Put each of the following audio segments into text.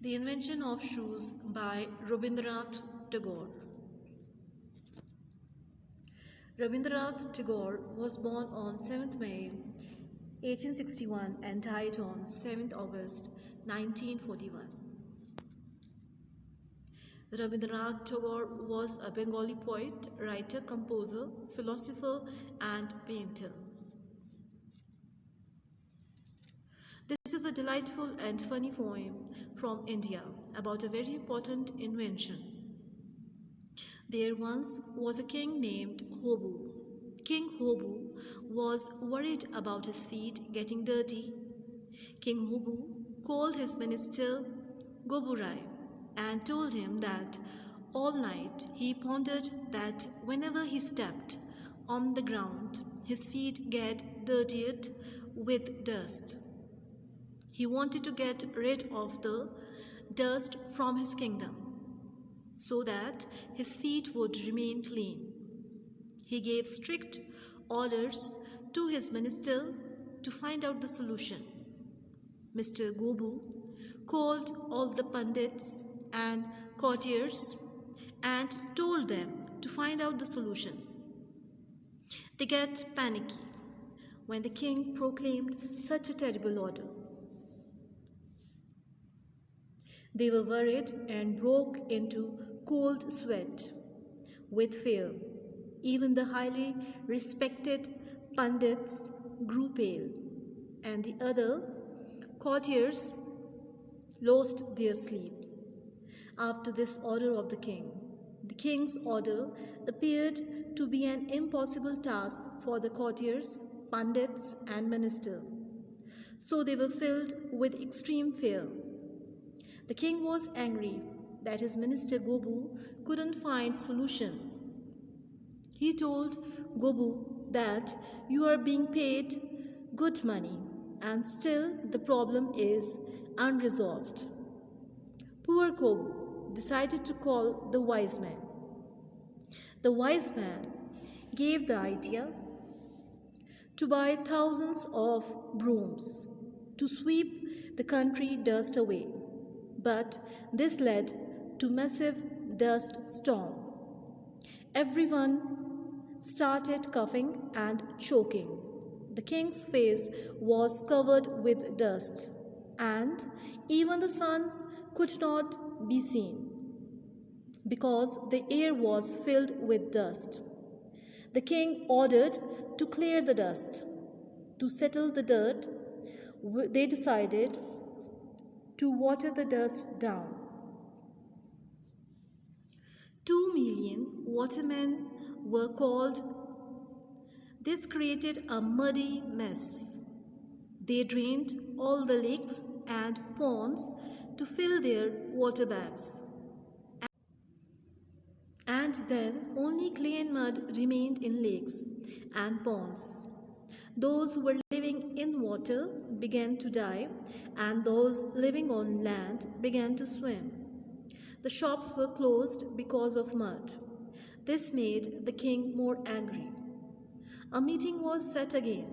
The Invention of Shoes by Rabindranath Tagore. Rabindranath Tagore was born on 7th May 1861 and died on 7th August 1941. Rabindranath Tagore was a Bengali poet, writer, composer, philosopher, and painter. This is a delightful and funny poem from India about a very important invention. There once was a king named Hobu. King Hobu was worried about his feet getting dirty. King Hobu called his minister Goburai and told him that all night he pondered that whenever he stepped on the ground, his feet get dirtied with dust. He wanted to get rid of the dust from his kingdom so that his feet would remain clean. He gave strict orders to his minister to find out the solution. Mr. Gobu called all the pandits and courtiers and told them to find out the solution. They get panicky when the king proclaimed such a terrible order. They were worried and broke into cold sweat with fear. Even the highly respected pandits grew pale, and the other courtiers lost their sleep. After this order of the king's order appeared to be an impossible task for the courtiers, pandits, and minister. So they were filled with extreme fear. The king was angry that his minister Gobu couldn't find solution. He told Gobu that you are being paid good money and still the problem is unresolved. Poor Gobu decided to call the wise man. The wise man gave the idea to buy thousands of brooms to sweep the country dust away. But this led to massive dust storm. Everyone started coughing and choking. The king's face was covered with dust, and even the sun could not be seen because the air was filled with dust. The king ordered to clear the dust. To settle the dirt, they decided to water the dust down. 2 million watermen were called. This created a muddy mess. They drained all the lakes and ponds to fill their water bags. And then only clay and mud remained in lakes and ponds. Those who were living in water began to die, and those living on land began to swim. The shops were closed because of mud. This made the king more angry. A meeting was set again,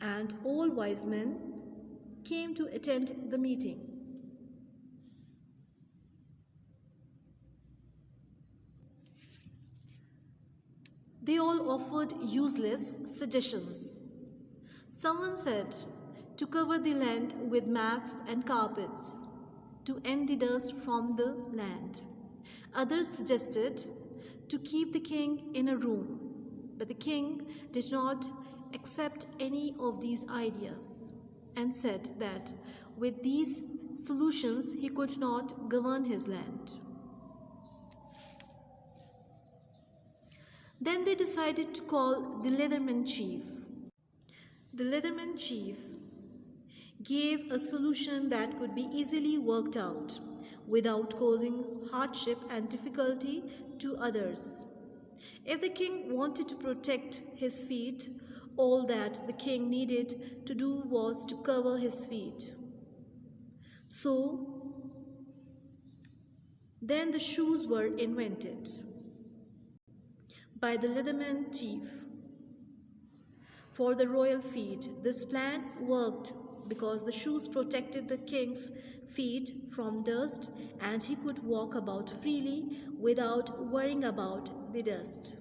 and all wise men came to attend the meeting. They all offered useless suggestions. Someone said to cover the land with mats and carpets to end the dust from the land. Others suggested to keep the king in a room, but the king did not accept any of these ideas and said that with these solutions he could not govern his land. Then they decided to call the Leatherman chief. The Leatherman chief gave a solution that could be easily worked out without causing hardship and difficulty to others. If the king wanted to protect his feet, all that the king needed to do was to cover his feet. So, then the shoes were invented by the Leatherman chief for the royal feet. This plan worked because the shoes protected the king's feet from dust and he could walk about freely without worrying about the dust.